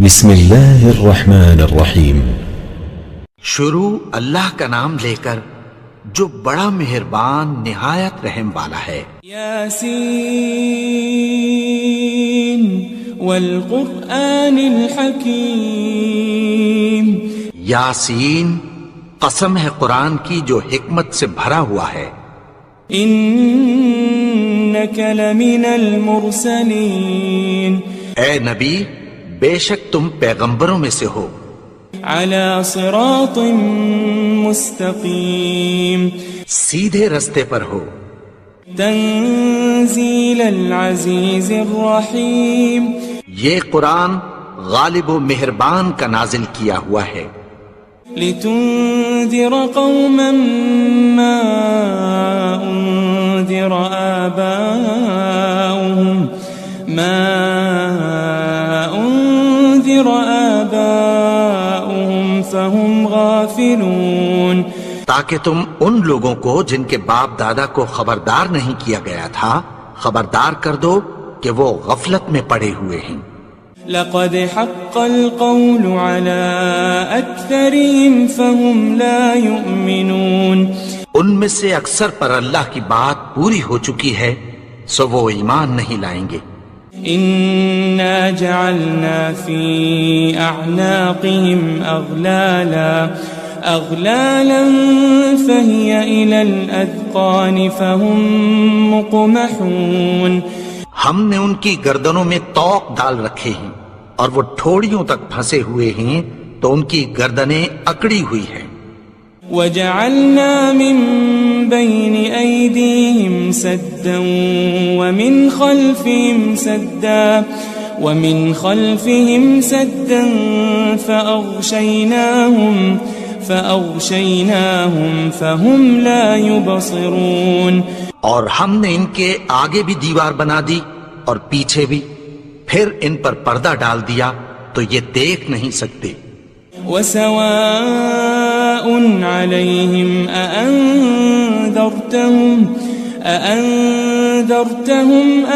بسم اللہ الرحمن الرحیم۔ شروع اللہ کا نام لے کر جو بڑا مہربان نہایت رحم والا ہے۔ یاسین والقرآن الحکیم۔ یاسین، قسم ہے قرآن کی جو حکمت سے بھرا ہوا ہے۔ انک لمن المرسلین۔ اے نبی، بے شک تم پیغمبروں میں سے ہو۔ علی صراط مستقیم۔ سیدھے رستے پر ہو۔ تنزیل العزیز الرحیم۔ یہ قرآن غالب و مہربان کا نازل کیا ہوا ہے۔ لتنذر قوما ما انذر آباؤهم فهم غافلون۔ تاکہ تم ان لوگوں کو جن کے باپ دادا کو خبردار نہیں کیا گیا تھا خبردار کر دو کہ وہ غفلت میں پڑے ہوئے ہیں۔ لقد حق القول على اکثرهم فهم لا يؤمنون۔ ان میں سے اکثر پر اللہ کی بات پوری ہو چکی ہے سو وہ ایمان نہیں لائیں گے۔ انا جعلنا في اعناقهم اغلالا فهي الى الاذقان فهم مقمحون۔ ہم نے ان کی گردنوں میں طوق ڈال رکھے ہیں اور وہ ٹھوڑیوں تک پھنسے ہوئے ہیں تو ان کی گردنیں اکڑی ہوئی ہیں۔ وجعلنا من بين أيديهم سدا ومن خلفهم سدا فأغشيناهم فهم لا يبصرون۔ اور ہم نے ان کے آگے بھی دیوار بنا دی اور پیچھے بھی، پھر ان پر پردہ ڈال دیا تو یہ دیکھ نہیں سکتے۔ وسواء عليهم أأنذرتهم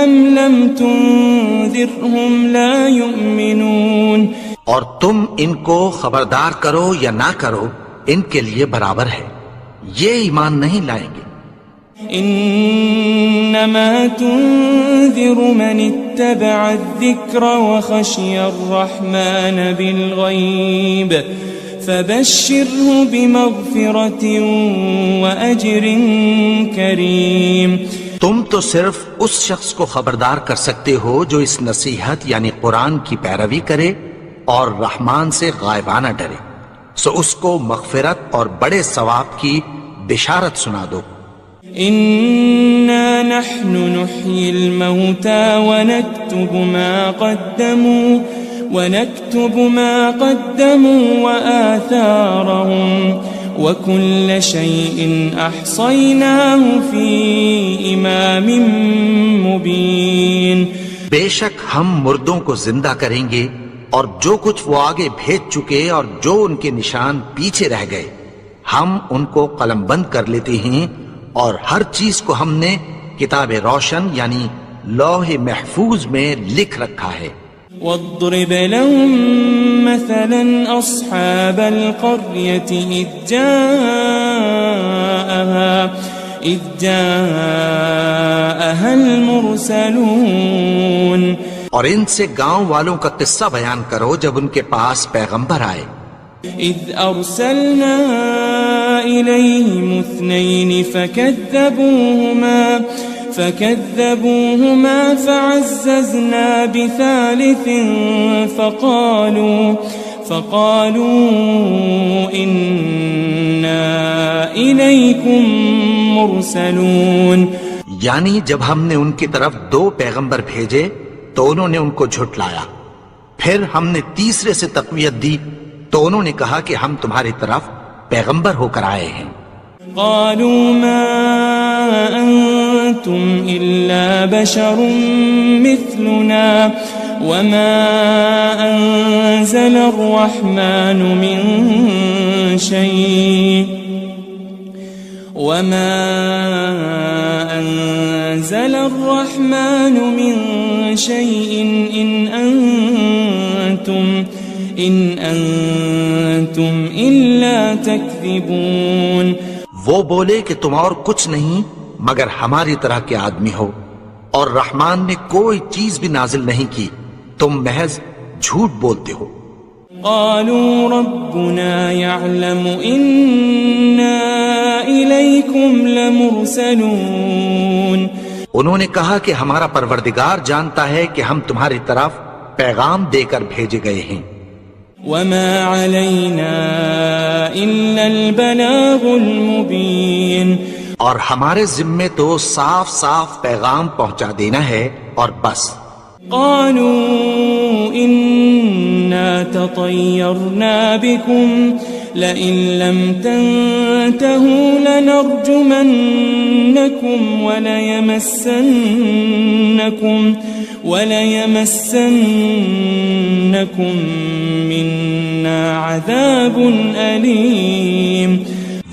أم لم تنذرهم لا يؤمنون۔ اور تم ان کو خبردار کرو یا نہ کرو ان کے لیے برابر ہے، یہ ایمان نہیں لائیں گے۔ انما تنذر من اتبع الذکر وخشی الرحمن بالغیب فبشره بمغفرة وأجر کریم۔ تم تو صرف اس شخص کو خبردار کر سکتے ہو جو اس نصیحت یعنی قرآن کی پیروی کرے اور رحمان سے غائبانہ ڈرے، سو اس کو مغفرت اور بڑے ثواب کی بشارت سنا دو۔ إنا نحن نحيي الموتى ونكتب ما قدموا وآثارهم وكل شيء أحصيناه في إمام مبين۔ بے شک ہم مردوں کو زندہ کریں گے اور جو کچھ وہ آگے بھیج چکے اور جو ان کے نشان پیچھے رہ گئے ہم ان کو قلم بند کر لیتے ہیں، اور ہر چیز کو ہم نے کتاب روشن یعنی لوح محفوظ میں لکھ رکھا ہے۔ واضرب لهم مثلا أصحاب القرية إذ جاءها المرسلون۔ اور ان سے گاؤں والوں کا قصہ بیان کرو جب ان کے پاس پیغمبر آئے۔ إذ أرسلنا إليهم 2 فكذبوهما فعززنا بثالث فقالوا إنا إليكم مرسلون۔ یعنی جب ہم نے ان کی طرف 2 پیغمبر بھیجے تو انہوں نے ان کو جھٹلایا، پھر ہم نے تیسرے سے تقویت دی تو انہوں نے کہا کہ ہم تمہاری طرف پیغمبر ہو کر آئے ہیں۔ قالوا ما أنتم إلا بشر مثلنا وما أنزل الرحمن من شيء إن أنتم إلا تكذبون. وہ بولے کہ تم اور کچھ نہیں مگر ہماری طرح کے آدمی ہو، اور رحمان نے کوئی چیز بھی نازل نہیں کی، تم محض جھوٹ بولتے ہو. قالوا ربنا يعلم إنا إليكم لمرسلون. انہوں نے کہا کہ ہمارا پروردگار جانتا ہے کہ ہم تمہاری طرف پیغام دے کر بھیجے گئے ہیں. وما علينا إلا البلاغ المبين. اور ہمارے ذمے تو صاف صاف پیغام پہنچا دینا ہے اور بس. قالوا إنا تطيرنا بكم لئن لم تنتهوا لنرجمنكم وليمسنكم منا عذاب أليم.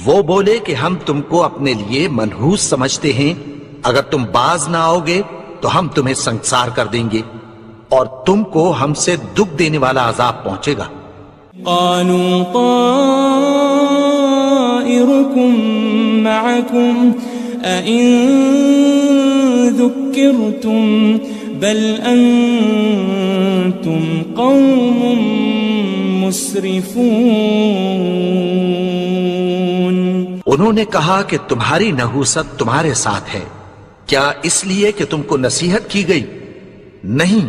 وہ بولے کہ ہم تم کو اپنے لیے منحوس سمجھتے ہیں، اگر تم باز نہ آؤ گے تو ہم تمہیں سنسار کر دیں گے اور تم کو ہم سے دکھ دینے والا عذاب پہنچے گا. قالوا طائركم معكم أئن ذكرتم بل أنتم قوم مسرفون. انہوں نے کہا کہ تمہاری نحوست تمہارے ساتھ ہے، کیا اس لیے کہ تم کو نصیحت کی گئی؟ نہیں،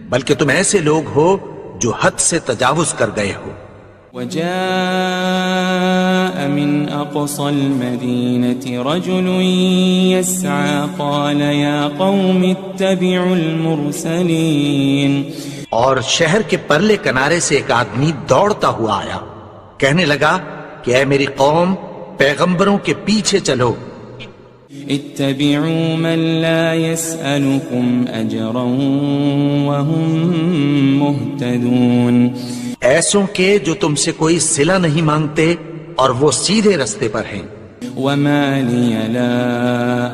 بلکہ تم ایسے لوگ ہو جو حد سے تجاوز کر گئے ہو. وجاء من أقصى المدينة رجل يسعى قال يا قوم اتبعوا المرسلين. اور شہر کے پرلے کنارے سے ایک آدمی دوڑتا ہوا آیا، کہنے لگا کہ اے میری قوم، پیغمبروں کے پیچھے چلو. اتبعوا من لا يسألكم أجرا وهم مهتدون. ایسوں کے جو تم سے کوئی صلہ نہیں مانگتے اور وہ سیدھے رستے پر ہیں. وما لي لا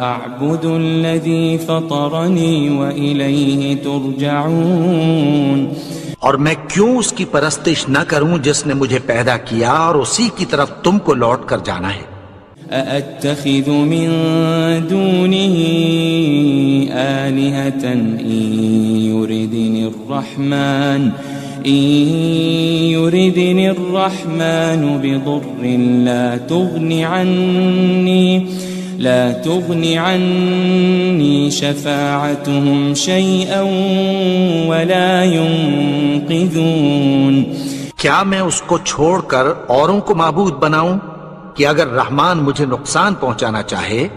أعبد الذي فطرني وإليه ترجعون. اور میں کیوں اس کی پرستش نہ کروں جس نے مجھے پیدا کیا اور اسی کی طرف تم کو لوٹ کر جانا ہے. أأتخذ من دونه آلهة إن يردني الرحمن بضر لا تغن عني شفاعتهم شيئا ولا ينقذون. کیا میں اس کو چھوڑ کر اوروں کو معبود بناؤں کہ اگر رحمان مجھے نقصان پہنچانا چاہے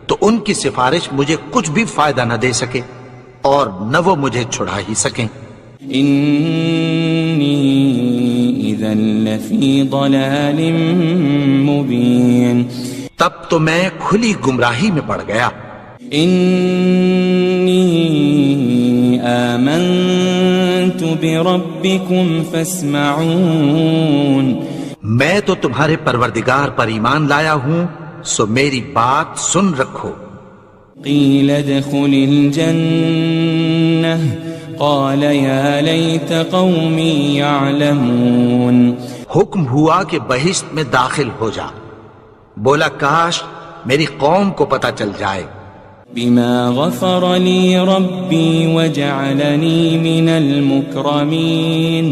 تو ان کی سفارش مجھے کچھ بھی فائدہ نہ دے سکے اور نہ وہ مجھے چھڑا ہی سکیں. إني إذا لفي ضلال مبين. تب تو میں کھلی گمراہی میں پڑ گیا. إني آمنت بربكم فاسمعون. میں تو تمہارے پروردگار پر ایمان لایا ہوں، سو میری بات سن رکھو. قيل ادخل الجنة قال يا ليت قومي يعلمون. حکم ہوا کہ بہشت میں داخل ہو جا. بولا کاش میری قوم کو پتہ چل جائے. بما غفر لي ربي وجعلني من المكرمين.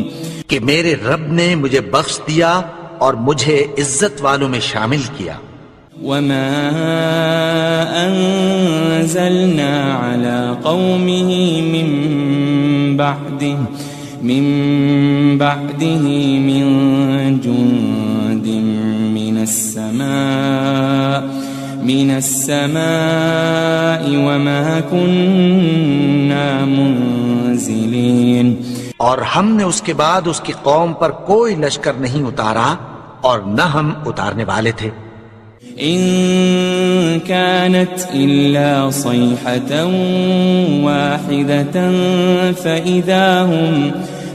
کہ میرے رب نے مجھے بخش دیا اور مجھے عزت والوں میں شامل کیا. وما أنزلنا على قومه من بعده من جند من السماء وما كنا منزلين. اور ہم نے اس کے بعد اس کی قوم پر کوئی لشکر نہیں اتارا اور نہ ہم اتارنے والے تھے. إن كانت إلا صيحة واحدة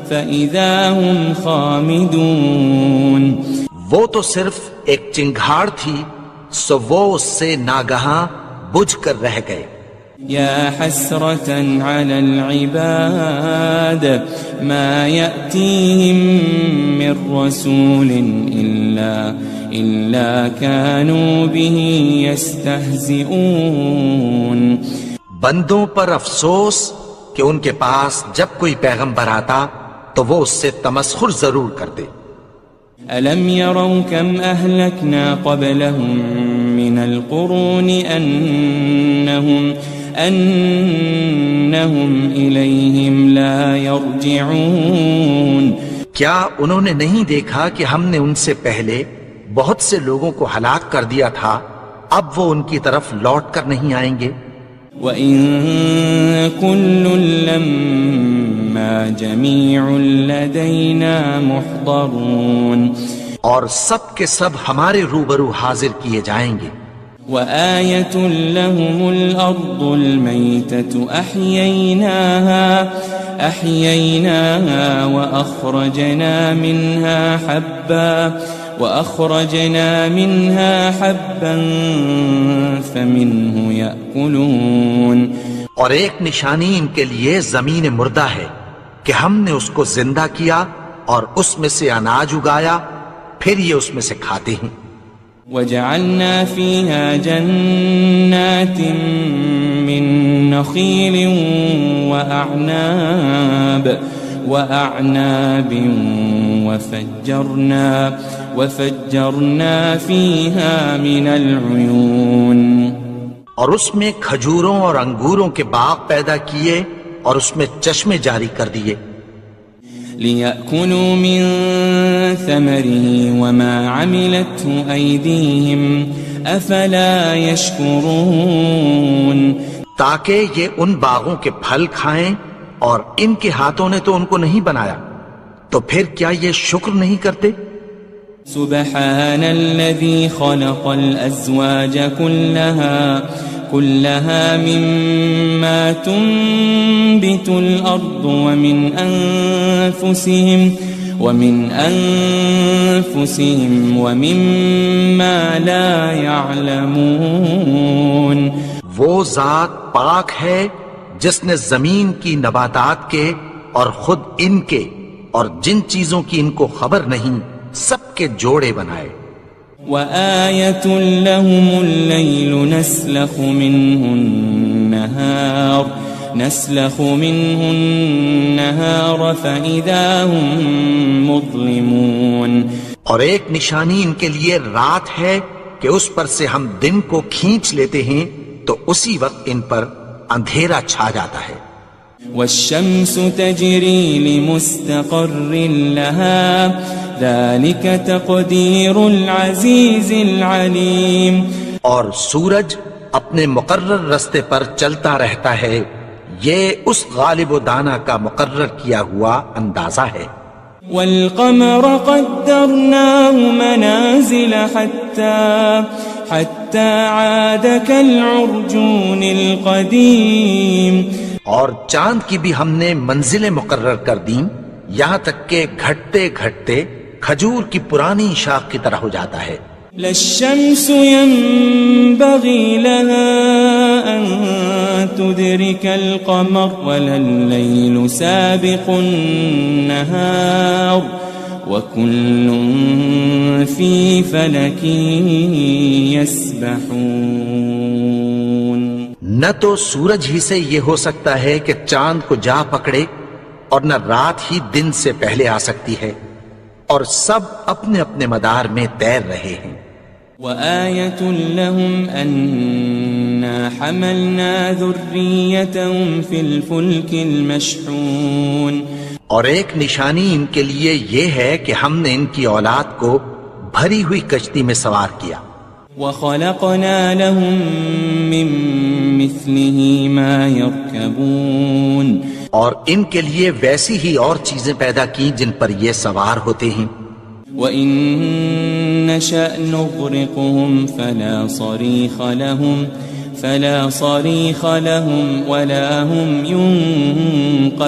فإذا هم خامدون. وہ تو صرف ایک چنگھاڑ تھی، سو وہ اس سے ناگہاں بجھ کر رہ گئے. يا حسرة على العباد ما يأتيهم من رسول إلا كانوا به يستهزئون. بندوں پر افسوس کہ ان کے پاس جب کوئی پیغمبر آتا تو وہ اس سے تمسخر ضرور کرتے. ألم يروا كم أهلكنا قبلهم من القرون أنهم إليهم لا يرجعون. کیا انہوں نے نہیں دیکھا کہ ہم نے ان سے پہلے بہت سے لوگوں کو ہلاک کر دیا تھا، اب وہ ان کی طرف لوٹ کر نہیں آئیں گے. وَإِن كُلٌّ لَمَّا جَمِيعٌ لَدَيْنَا مُحْضَرُونَ. اور سب کے سب ہمارے روبرو حاضر کیے جائیں گے. وَآيَةٌ لَهُمُ الْأَرْضُ الْمَيْتَةُ أَحْيَيْنَاهَا وَأَخْرَجْنَا مِنْهَا حَبًّا فَمِنْهُ يَأْكُلُونَ. اور ایک نشانی ان کے لیے زمین مردہ ہے کہ ہم نے اس کو زندہ کیا اور اس میں سے اناج اگایا، پھر یہ اس میں سے کھاتے ہیں. وَجَعَلْنَا فِيهَا جَنَّاتٍ مِّن نَخِيلٍ وَأَعْنَابٍ وَفَجَّرْنَا فِيهَا مِنَ الْعُيُونِ. اور اس میں کھجوروں اور انگوروں کے باغ پیدا کیے اور اس میں چشمے جاری کر دیے. لِيَأْكُلُوا مِن ثَمَرِهِ وَمَا عَمِلَتْهُ أَيْدِيهِمْ أَفَلَا يَشْكُرُونَ. تاکہ یہ ان باغوں کے پھل کھائیں اور ان کے ہاتھوں نے تو ان کو نہیں بنایا، تو پھر کیا یہ شکر نہیں کرتے؟ سبحان الذي خلق الأزواج كلها مما تنبت الأرض ومن أنفسهم ومما لا يعلمون. وہ ذات پاک ہے جس نے زمین کی نباتات کے اور خود ان کے اور جن چیزوں کی ان کو خبر نہیں سب کے جوڑے بنائے. وَآيَةٌ لَهُمُ اللَّيْلُ نَسْلَخُ مِنْهُ النَّهَارَ فَإِذَا هُمْ مُظْلِمُونَ. اور ایک نشانی ان کے لیے رات ہے کہ اس پر سے ہم دن کو کھینچ لیتے ہیں تو اسی وقت ان پر اندھیرا چھا جاتا ہے. وَالشَّمْسُ تَجْرِي لِمُسْتَقَرٍّ لَهَا ذَلِكَ تَقْدِيرُ الْعَزِيزِ الْعَلِيمِ. اور سورج اپنے مقرر رستے پر چلتا رہتا ہے، یہ اس غالب و دانا کا مقرر کیا ہوا اندازہ ہے. وَالْقَمَرَ قَدَّرْنَاهُ مَنَازِلَ حَتَّى عَادَ كَالْعُرْجُونِ الْقَدِيمِ. اور چاند کی بھی ہم نے منزلیں مقرر کر دیں، یہاں تک کہ گھٹتے گھٹتے کھجور کی پرانی شاخ کی طرح ہو جاتا ہے. لَلشَّمْسُ يَنبَغِي لَهَا أَن تُدْرِكَ الْقَمَرَ وَلَا اللَّيْلُ سَابِقُ النَّهَارِ وَكُلٌّ فِي فَلَكٍ يَسْبَحُونَ. نہ تو سورج ہی سے یہ ہو سکتا ہے کہ چاند کو جا پکڑے، اور نہ رات ہی دن سے پہلے آ سکتی ہے، اور سب اپنے اپنے مدار میں تیر رہے ہیں. وَآيَةٌ لَهُمْ أَنَّا حَمَلْنَا ذُرِّيَّتَهُمْ فِي الْفُلْكِ الْمَشْحُونِ. اور ایک نشانی ان کے لیے یہ ہے کہ ہم نے ان کی اولاد کو بھری ہوئی کشتی میں سوار کیا. وَخَلَقْنَا لَهُم مِّن مِّثْلِهِ مَا يَرْكَبُونَ. اور ان کے لیے ویسی ہی اور چیزیں پیدا کی جن پر یہ سوار ہوتے ہیں. وَإِن نَّشَأْ نُغْرِقْهُمْ فَلَا صَرِيخَ لَهُمْ وَلَا هُمْ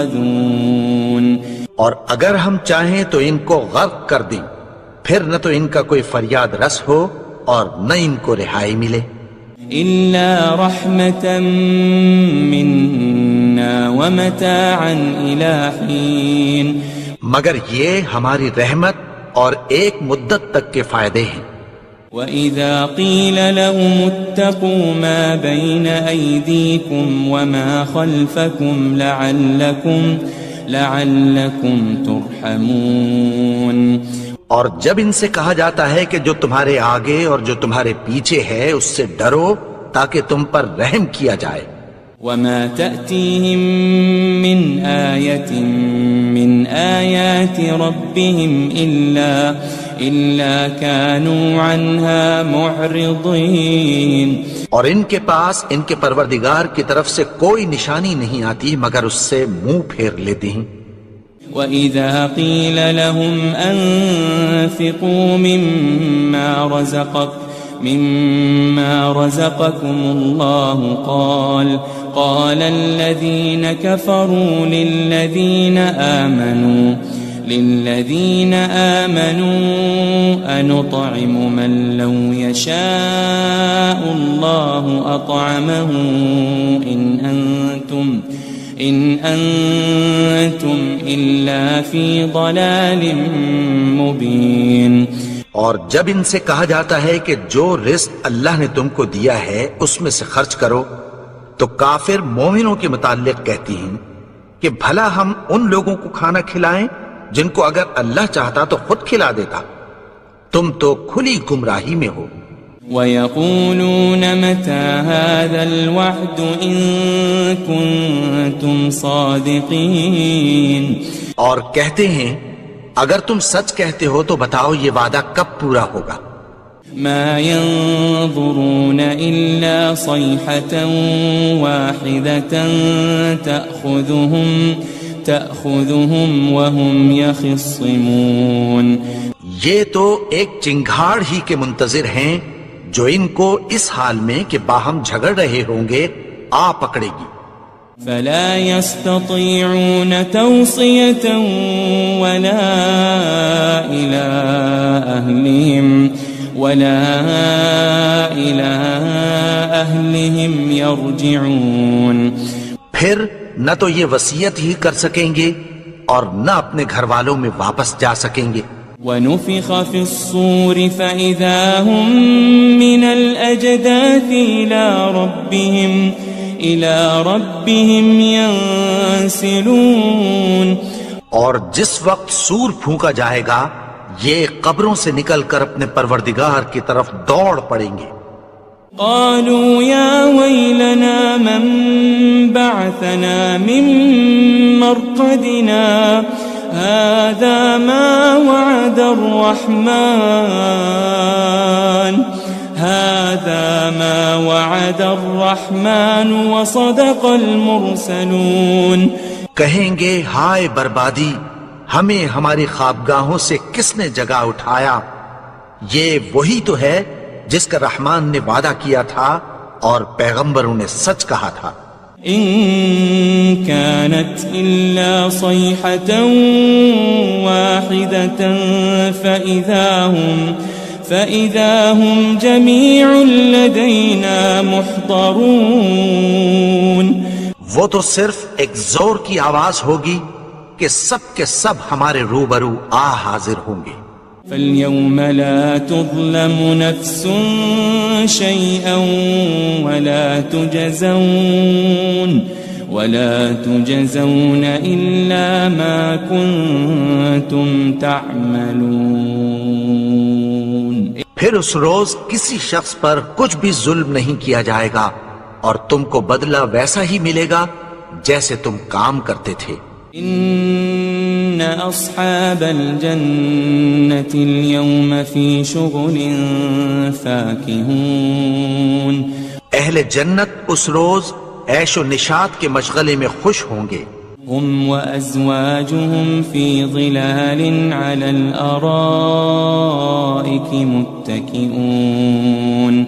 يُنقَذُونَ. اور اگر ہم چاہیں تو ان کو غرق کر دیں، پھر نہ تو ان کا کوئی فریاد رس ہو اور نہ ان کو رہائی ملے. إلا رحمة منا ومتاعا إلى حين مگر یہ ہماری رحمت اور ایک مدت تک کے فائدے ہیں. وَإِذَا قِيلَ لَهُمُ اتَّقُوا مَا بَيْنَ أَيْدِيكُمْ وَمَا خَلْفَكُمْ لَعَلَّكُمْ تُرْحَمُونَ. اور جب ان سے کہا جاتا ہے کہ جو تمہارے آگے اور جو تمہارے پیچھے ہے اس سے ڈرو تاکہ تم پر رحم کیا جائے. وَمَا تَأْتِيهِم مِّنْ آيَةٍ مِّنْ آيَاتِ رَبِّهِمْ إِلَّا كَانُوا عَنْهَا مُعْرِضِينَ. اور ان کے پاس ان کے پروردگار کی طرف سے کوئی نشانی نہیں آتی مگر اس سے منہ پھیر لیتے ہیں. وَإِذَا قِيلَ لَهُمْ أَنفِقُوا مِمَّا رَزَقَكُمُ اللَّهُ قَالَ الَّذِينَ كَفَرُوا لِلَّذِينَ آمَنُوا أَنُطْعِمُ مَن لَّوْ يَشَاءُ اللَّهُ أَطْعَمَهُ إِنْ أَنْتُمْ إِلَّا فِي ضَلَالٍ مُبِينٍ. اور جب ان سے کہا جاتا ہے کہ جو رزق اللہ نے تم کو دیا ہے اس میں سے خرچ کرو تو کافر مومنوں کے متعلق کہتی ہیں کہ بھلا ہم ان لوگوں کو کھانا کھلائیں جن کو اگر اللہ چاہتا تو خود کھلا دیتا. تم تو کھلی گمراہی میں ہو. وَيَقُولُونَ مَتَى هَذَا الْوَعْدُ إِن كُنتُمْ صَادِقِينَ. اور کہتے ہیں اگر تم سچ کہتے ہو تو بتاؤ یہ وعدہ کب پورا ہوگا. مَا يَنظُرُونَ إِلَّا صَيْحَةً وَاحِدَةً تَأْخُذُهُمْ وَهُمْ يَخِصِّمُونَ. یہ تو ایک چنگھاڑ ہی کے منتظر ہیں جو ان کو اس حال میں کہ باہم جھگڑ رہے ہوں گے آ پکڑے گی. فلا يستطيعون توصية ولا إلى أهلهم يرجعون. پھر نہ تو یہ وصیت ہی کر سکیں گے اور نہ اپنے گھر والوں میں واپس جا سکیں گے. وَنُفِخَ فِي الصُّورِ فَإِذَا هُم مِّنَ الْأَجْدَاثِ إِلَى رَبِّهِمْ يَنسِلُونَ. اور جس وقت سور پھونکا جائے گا یہ قبروں سے نکل کر اپنے پروردگار کی طرف دوڑ پڑیں گے. قالوا يا ويلنا من بعثنا من مرقدنا هذا ما وعد الرحمن وصدق المرسلون. کہیں گے ہائے بربادی ہمیں ہماری خوابگاہوں سے کس نے جگا اٹھایا. یہ وہی تو ہے جس کا رحمان نے وعدہ کیا تھا اور پیغمبروں نے سچ کہا تھا. ان كانت الا صيحة واحدة فإذا هم جميع لدينا محضرون. وہ تو صرف ایک زور کی آواز ہوگی کہ سب کے سب ہمارے روبرو حاضر ہوں گے. فَالْيَوْمَ لَا تُظْلَمُ نَفْسٌ شَيْئًا وَلَا تُجَزَوْنَ إِلَّا مَا كُنتُمْ تَعْمَلُونَ. پھر اس روز کسی شخص پر کچھ بھی ظلم نہیں کیا جائے گا اور تم کو بدلہ ویسا ہی ملے گا جیسے تم کام کرتے تھے. ان اصحاب الجنة اليوم في شغل فاكهون. اہل جنت اس روز عیش و نشاط کے مشغلے میں خوش ہوں گے. هم وازواجهم في ظلال على الارائك متكئون.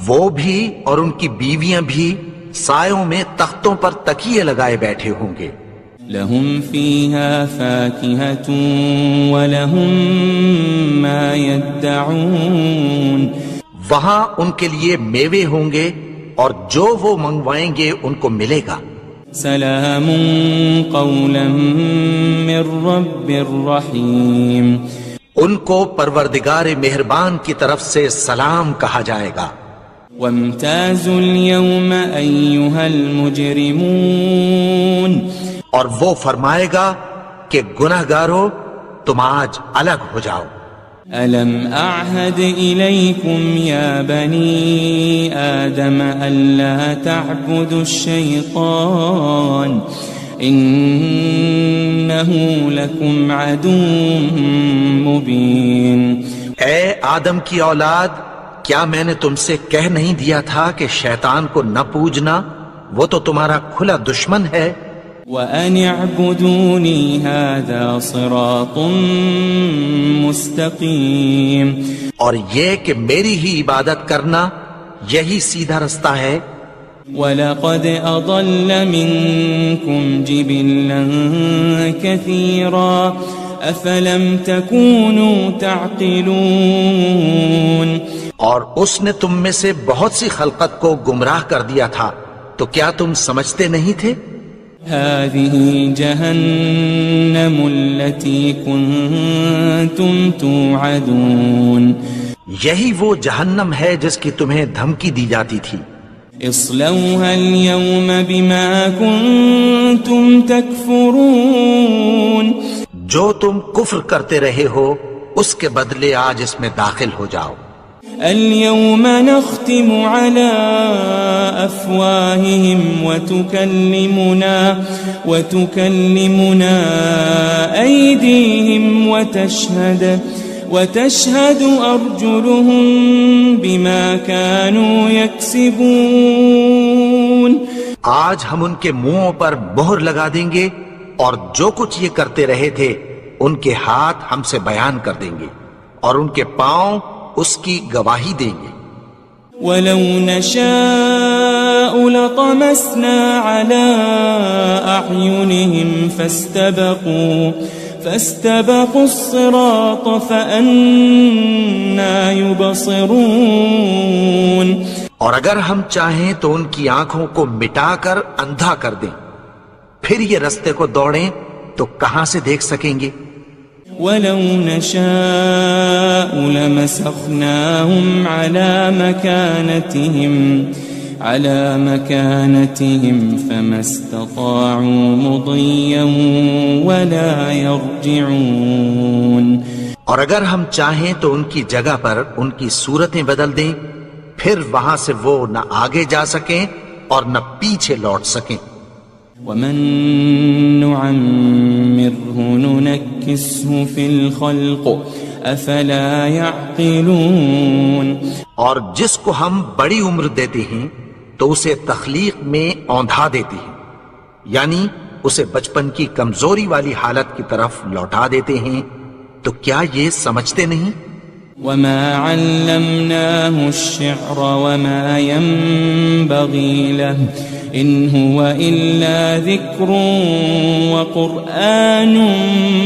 وہ بھی اور ان کی بیویاں بھی سایوں میں تختوں پر تکیے لگائے بیٹھے ہوں گے. لهم فيها فاكهة ولهم ما يدعون. وہاں ان کے لیے میوے ہوں گے اور جو وہ منگوائیں گے ان کو ملے گا. سلام قولا من رب الرحیم. ان کو پروردگار مہربان کی طرف سے سلام کہا جائے گا. وامتازوا اليوم أيها المجرمون. اور وہ فرمائے گا کہ گناہگارو تم آج الگ ہو جاؤ. ألم أعهد إليكم يا بني آدم ألا تعبدوا الشيطان إنه لكم عدو مبين. اے آدم کی اولاد، کیا میں نے تم سے کہہ نہیں دیا تھا کہ شیطان کو نہ پوجنا، وہ تو تمہارا کھلا دشمن ہے. وَأَنِ اعْبُدُونِي هَذَا صِرَاطٌ مُسْتَقِيمٌ. اور یہ کہ میری ہی عبادت کرنا یہی سیدھا رستہ ہے. وَلَقَدْ أَضَلَّ مِنْكُمْ جِبِلًّا كَثِيرًا أَفَلَمْ تَكُونُوا تَعْقِلُونَ. اور اس نے تم میں سے بہت سی خلقت کو گمراہ کر دیا تھا، تو کیا تم سمجھتے نہیں تھے؟ هذه جهنم التي كنتم توعدون. یہی وہ جہنم ہے جس کی تمہیں دھمکی دی جاتی تھی. اصلوها اليوم بما كنتم تكفرون. جو تم کفر کرتے رہے ہو اس کے بدلے آج اس میں داخل ہو جاؤ. اليوم نختم على أفواههم وتكلمنا أيديهم وتشهد أرجلهم بما كانوا يكسبون. آج ہم ان کے منہوں پر مہر لگا دیں گے اور جو کچھ یہ کرتے رہے تھے ان کے ہاتھ ہم سے بیان کر دیں گے اور ان کے پاؤں اس کی گواہی دیں گے. وَلَوْ نَشَاءُ لَطَمَسْنَا عَلَىٰ أَعْيُنِهِمْ فَاسْتَبَقُوا الصِّرَاطَ فَأَنَّىٰ يُبْصِرُونَ. اور اگر ہم چاہیں تو ان کی آنکھوں کو مٹا کر اندھا کر دیں، پھر یہ رستے کو دوڑیں تو کہاں سے دیکھ سکیں گے. وَلَوْ نَشَاءُ لَمَسَخْنَاهُمْ عَلَى مَكَانَتِهِمْ فَمَا اسْتَطَاعُوا مُضِيًّا وَلَا يَرْجِعُونَ. اور اگر ہم چاہیں تو ان کی جگہ پر ان کی صورتیں بدل دیں، پھر وہاں سے وہ نہ آگے جا سکیں اور نہ پیچھے لوٹ سکیں. وَمَن نُعَمِّرْهُ نُنَكِّسْهُ فِي الْخَلْقِ أَفَلَا يَعْقِلُونَ. اور جس کو ہم بڑی عمر دیتے ہیں تو اسے تخلیق میں اوندھا دیتے ہیں، یعنی اسے بچپن کی کمزوری والی حالت کی طرف لوٹا دیتے ہیں. تو کیا یہ سمجھتے نہیں؟ وَمَا عَلَّمْنَاهُ الشِّعْرَ وَمَا يَنبَغِي لَهُ إِنْ هُوَ إِلَّا ذِكْرٌ وَقُرْآنٌ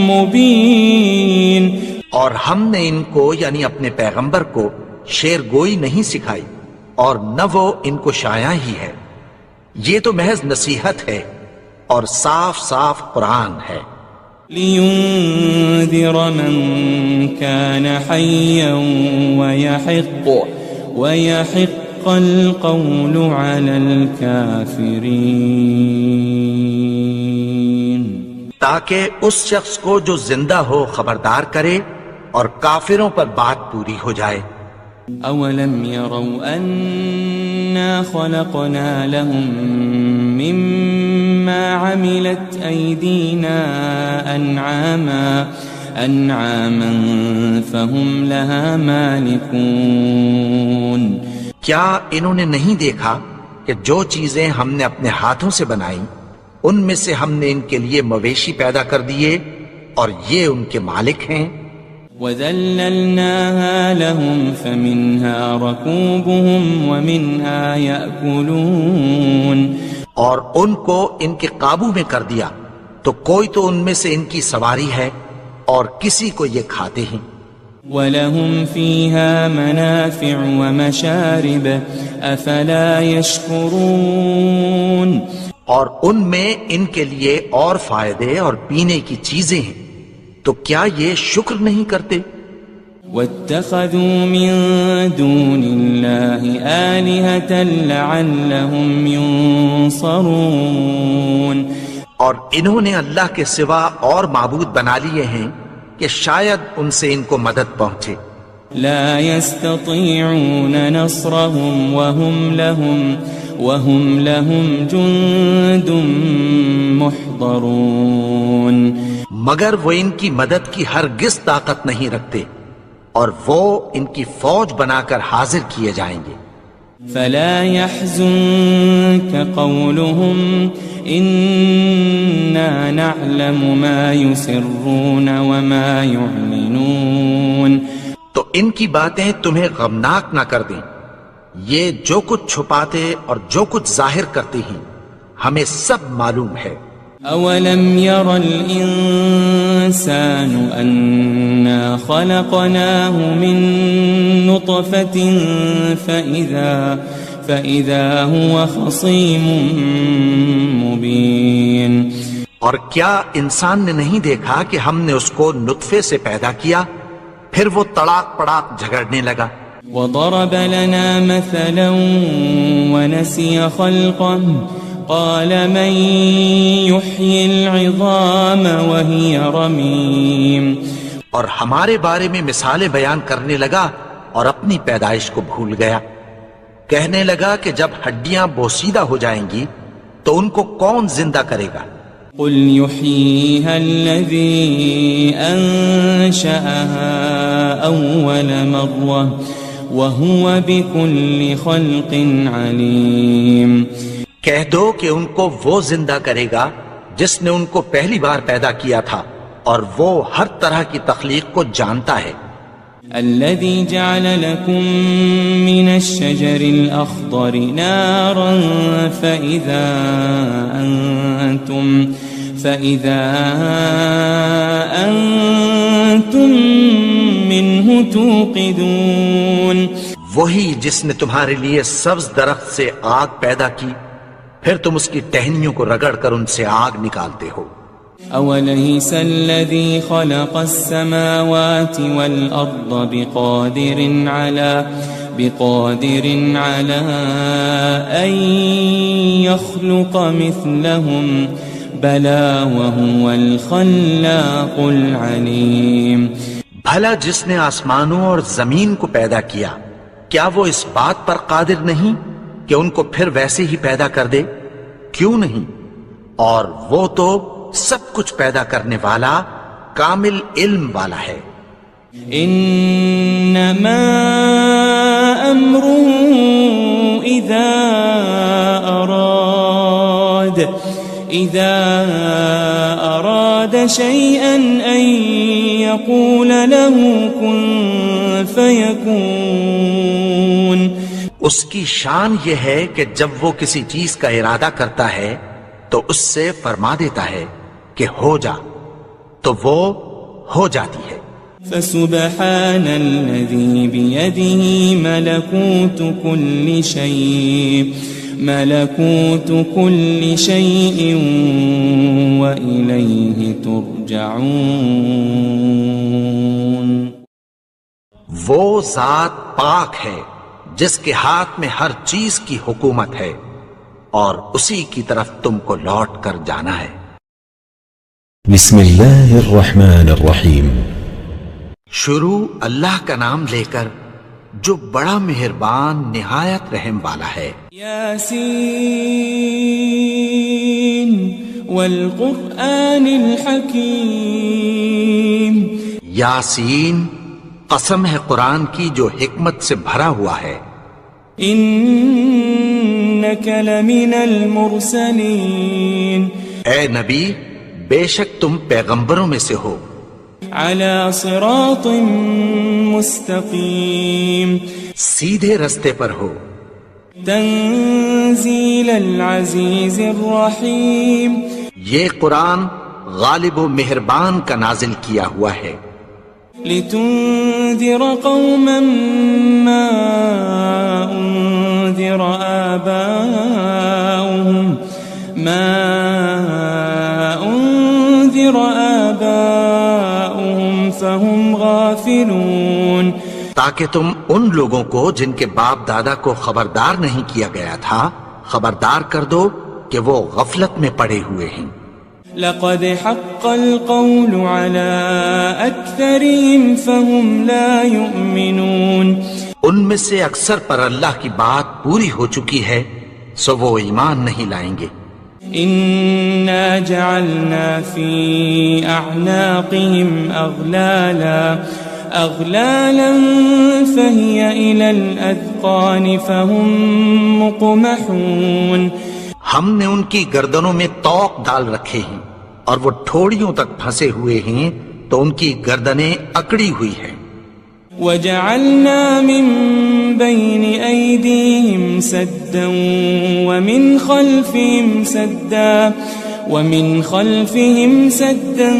مُبِينٌ. اور ہم نے ان کو یعنی اپنے پیغمبر کو شعر گوئی نہیں سکھائی اور نہ وہ ان کو شایع ہی ہے، یہ تو محض نصیحت ہے اور صاف صاف قرآن ہے. لِيُنذِرَ مَن كَانَ حَيًّا وَيَحِقَّ الْقَوْلُ عَلَى الْكَافِرِينَ. تاکہ اس شخص کو جو زندہ ہو خبردار کرے اور کافروں پر بات پوری ہو جائے. أَوَلَمْ يَرَوْا أَنَّا خَلَقْنَا لَهُم مِّمَّا عَمِلَتْ أَيْدِينَا أَنْعَامًا فَهُمْ لَهَا مَالِكُونَ. کیا انہوں نے نہیں دیکھا کہ جو چیزیں ہم نے اپنے ہاتھوں سے بنائیں ان میں سے ہم نے ان کے لیے مویشی پیدا کر دیے اور یہ ان کے مالک ہیں. وَذَلَّلْنَاهَا لَهُمْ فَمِنْهَا رَكُوبُهُمْ وَمِنْهَا يَأْكُلُونَ. اور ان کو ان کے قابو میں کر دیا تو کوئی تو ان میں سے ان کی سواری ہے اور کسی کو یہ کھاتے ہیں. وَلَهُمْ فِيهَا مَنَافِعُ وَمَشَارِبُ أَفَلَا يَشْكُرُونَ اور ان میں ان کے لیے اور فائدے اور پینے کی چیزیں ہیں، تو کیا یہ شکر نہیں کرتے؟ وَاتَّخَذُوا مِن دُونِ اللَّهِ آلِهَةً لَعَلَّهُمْ يُنصَرُونَ اور انہوں نے اللہ کے سوا اور معبود بنا لیے ہیں کہ شاید ان سے ان کو مدد پہنچے۔ لا يستطيعون نصرهم وهم لهم جند محضرون مگر وہ ان کی مدد کی ہرگز طاقت نہیں رکھتے، اور وہ ان کی فوج بنا کر حاضر کیے جائیں گے۔ فلا يحزنك قولهم إنا نعلم ما يسرون وما يعلنون تو ان کی باتیں تمہیں غمناک نہ کر دیں، یہ جو کچھ چھپاتے اور جو کچھ ظاہر کرتے ہیں ہمیں سب معلوم ہے۔ أولم ير الإنسان أنا خلقناه من نطفة فإذا هو خصيم مبين اور کیا انسان نے نہیں دیکھا کہ ہم نے اس کو نطفے سے پیدا کیا، پھر وہ تڑاک پڑاک جھگڑنے لگا۔ وضرب لنا مثلا ونسي خلقه قال من يحيي العظام وهي رميم اور ہمارے بارے میں مثالیں بیان کرنے لگا اور اپنی پیدائش کو بھول گیا، کہنے لگا کہ جب ہڈیاں بوسیدہ ہو جائیں گی تو ان کو کون زندہ کرے گا؟ قل يحييها الذي أنشأها أول مرة وهو بكل خلق عليم کہہ دو کہ ان کو وہ زندہ کرے گا جس نے ان کو پہلی بار پیدا کیا تھا، اور وہ ہر طرح کی تخلیق کو جانتا ہے۔ الذي جعل لكم من الشجر الأخضر نارا فإذا أنتم منه توقدون وہی جس نے تمہارے لیے سبز درخت سے آگ پیدا کی، پھر تم اس کی ٹہنیوں کو رگڑ کر ان سے آگ نکالتے ہو۔ أوليس الذي خلق السماوات والأرض بقادر على أن يخلق مثلهم بلى وهو الخلاق العليم بھلا جس نے آسمانوں اور زمین کو پیدا کیا، کیا وہ اس بات پر قادر نہیں کہ ان کو پھر ویسے ہی پیدا کر دے؟ کیوں نہیں؟ اور وہ تو سب کچھ پیدا کرنے والا، کامل علم والا ہے۔ انما امره اذا اراد شيئا ان يقول له كن فيكون اس کی شان یہ ہے کہ جب وہ کسی چیز کا ارادہ کرتا ہے تو اس سے فرما دیتا ہے کہ ہو جا، تو وہ ہو جاتی ہے۔ فسبحان الذي بيده ملكوت كل شيء وإليه ترجعون وہ ذات پاک ہے جس کے ہاتھ میں ہر چیز کی حکومت ہے، اور اسی کی طرف تم کو لوٹ کر جانا ہے۔ بسم اللہ الرحمن الرحیم۔ شروع اللہ کا نام لے کر جو بڑا مہربان نہایت رحم والا ہے۔ یاسین والقرآن الحکیم۔ یاسین، قسم ہے قرآن کی جو حکمت سے بھرا ہوا ہے۔ انک لمن المرسلین۔ اے نبی، بے شک تم پیغمبروں میں سے ہو۔ علی صراط مستقیم۔ سیدھے رستے پر ہو۔ تنزیل العزیز الرحیم۔ یہ قرآن غالب و مہربان کا نازل کیا ہوا ہے۔ لتنذر قوما ما أنذر آباؤهم فهم غافلون، تاکہ تم ان لوگوں کو جن کے باپ دادا کو خبردار نہیں کیا گیا تھا خبردار کر دو کہ وہ غفلت میں پڑے ہوئے ہیں۔ لقد حق القول على أكثرهم فهم لا يؤمنون، ان میں سے اکثر پر اللہ کی بات پوری ہو چکی ہے سو وہ ایمان نہیں لائیں گے۔ إنا جعلنا في أعناقهم أغلالا فهي إلى الأذقان فهم مقمحون، ہم نے ان کی گردنوں میں طوق ڈال رکھے ہیں اور وہ ٹھوڑیوں تک پھنسے ہوئے ہیں تو ان کی گردنیں اکڑی ہوئی ہیں۔ وجعلنا من بين أيديهم سدا ومن خلفهم سدا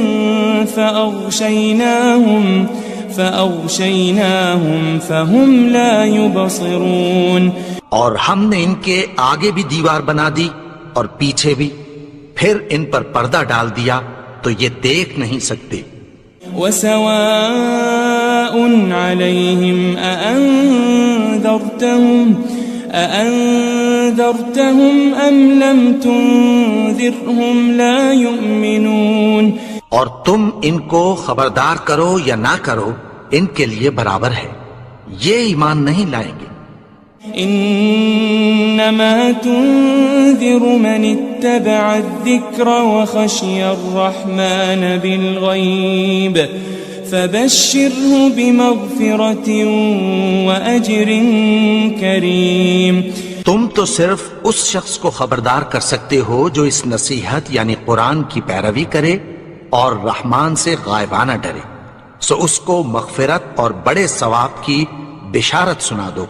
فأغشيناهم فهم لا يبصرون، اور ہم نے ان کے آگے بھی دیوار بنا دی اور پیچھے بھی، پھر ان پر پردہ ڈال دیا تو یہ دیکھ نہیں سکتے۔ وسواء عليهم أأنذرتهم أم لم تنذرهم لا يؤمنون، اور تم ان کو خبردار کرو یا نہ کرو ان کے لیے برابر ہے، یہ ایمان نہیں لائیں گے۔ انما تنذر من اتبع الذکر وخشی الرحمن بالغیب فبشره بمغفرة وأجر کریم، تم تو صرف اس شخص کو خبردار کر سکتے ہو جو اس نصیحت یعنی قرآن کی پیروی کرے اور رحمان سے غائبانہ ڈرے، سو اس کو مغفرت اور بڑے ثواب کی بشارت سنا دو۔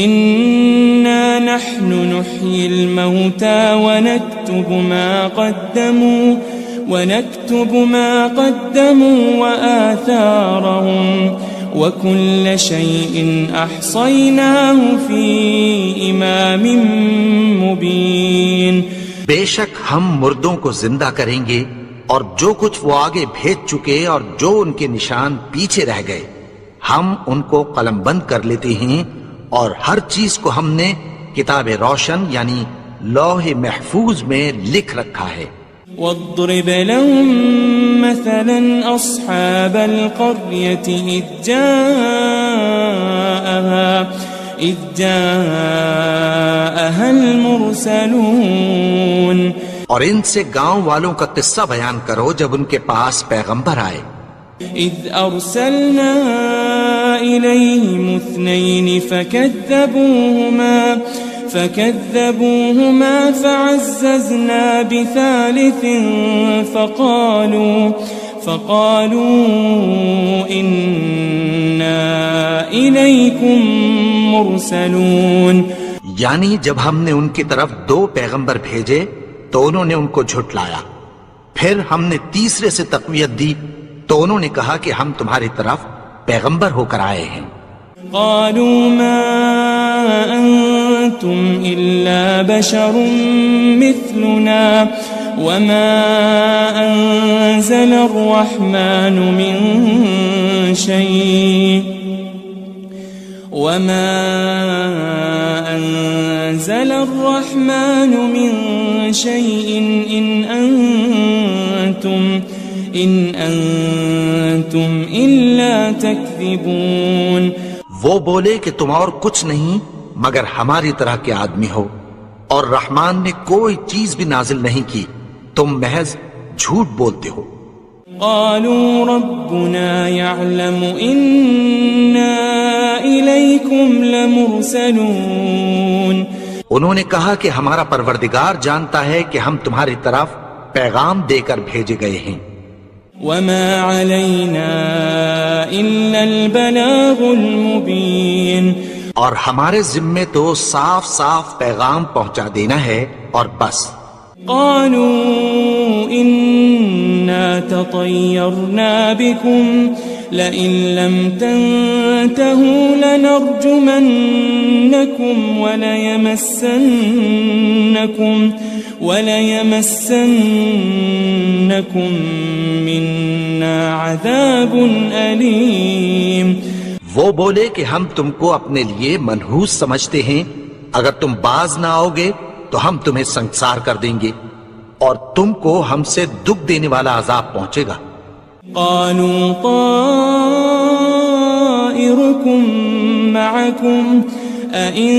إنا نحن نحيي الموتى ونكتب ما قدموا وآثارهم وكل شيء أحصيناه في إمام مبين، بے شک ہم مردوں کو زندہ کریں گے اور جو کچھ وہ آگے بھیج چکے اور جو ان کے نشان پیچھے رہ گئے ہم ان کو قلم بند کر لیتے ہیں، اور ہر چیز کو ہم نے کتاب روشن یعنی لوح محفوظ میں لکھ رکھا ہے۔ واضرب لهم مثلا أصحاب القرية إذ جاءها المرسلون، اور ان سے گاؤں والوں کا قصہ بیان کرو جب ان کے پاس پیغمبر آئے۔ إذ أرسلنا إليهم 2 فكذبوهما فعززنا بثالث فقالوا إنا إليكم مرسلون، یعنی جب ہم نے ان کی طرف 2 پیغمبر بھیجے تو انہوں نے ان کو جھٹلایا، پھر ہم نے تیسرے سے تقویت دی تو انہوں نے کہا کہ ہم تمہاری طرف پیغمبر ہو کر آئے ہیں۔ قالوا ما أنتم إلا بشر مثلنا وما أنزل الرحمن من شيء إن أنتم إلا تكذبون، وہ بولے کہ تم اور کچھ نہیں مگر ہماری طرح کے آدمی ہو، اور رحمان نے کوئی چیز بھی نازل نہیں کی، تم محض جھوٹ بولتے ہو۔ قالوا ربنا يعلم إنا إليكم لمرسلون، انہوں نے کہا کہ ہمارا پروردگار جانتا ہے کہ ہم تمہاری طرف پیغام دے کر بھیجے گئے ہیں۔ وما علينا إلا البلاغ المبين، اور ہمارے ذمے تو صاف صاف پیغام پہنچا دینا ہے اور بس۔ قالوا إنا تطيرنا بكم لئن لم تنتهوا لنرجمنكم وليمسنكم منا عذاب أليم. وہ بولے کہ ہم تم کو اپنے لیے منحوس سمجھتے ہیں، اگر تم باز نہ آؤ گے تو ہم تمہیں سنسار کر دیں گے اور تم کو ہم سے دکھ دینے والا عذاب پہنچے گا. قالوا طائركم معكم أئن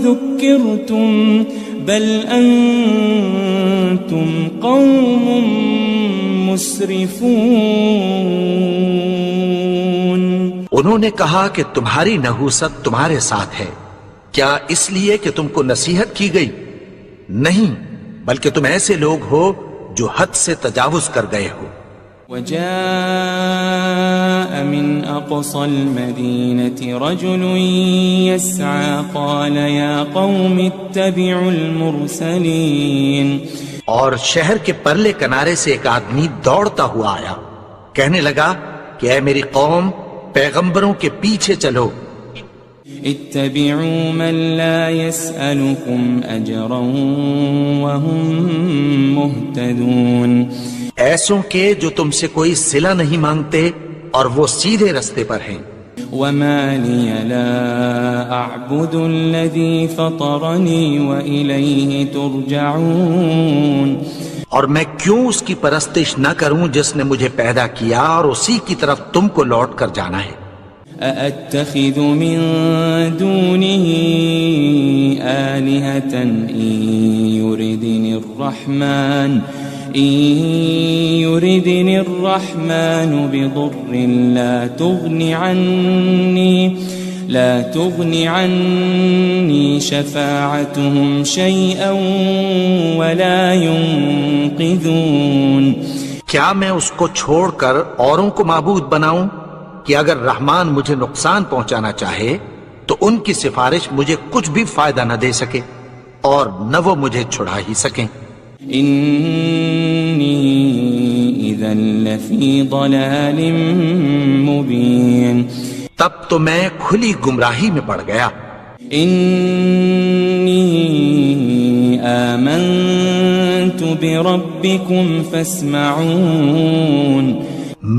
ذكرتم بل أنتم قوم مسرفون. انہوں نے کہا کہ تمہاری نحوست تمہارے ساتھ ہے، کیا اس لیے کہ تم کو نصیحت کی گئی؟ نہیں، بلکہ تم ایسے لوگ ہو جو حد سے تجاوز کر گئے ہو. وجاء من أقصى المدينة رجل يسعى قال يا قوم اتبعوا المرسلين. اور شہر کے پرلے کنارے سے ایک آدمی دوڑتا ہوا آیا، کہنے لگا کہ اے میری قوم، پیغمبروں کے پیچھے چلو. اتبعوا من لا يسألكم أجرا وهم مهتدون. ایسوں کے جو تم سے کوئی صلہ نہیں مانگتے اور وہ سیدھے رستے پر ہیں. وما لي لا أعبد الذي فطرني وإليه ترجعون. اور میں کیوں اس کی پرستش نہ کروں جس نے مجھے پیدا کیا اور اسی کی طرف تم کو لوٹ کر جانا ہے. أأتخذ من دونه آلهة إن يردني الرحمن بضر لا تغن عني شفاعتهم شيئا ولا ينقذون. کیا میں اس کو چھوڑ کر اوروں کو معبود بناؤں کہ اگر رحمان مجھے نقصان پہنچانا چاہے تو ان کی سفارش مجھے کچھ بھی فائدہ نہ دے سکے اور نہ وہ مجھے چھڑا ہی سکیں. إني إذا لفي ضلال مبين. تب تو میں کھلی گمراہی میں پڑ گیا. إني آمنت بربكم فاسمعون.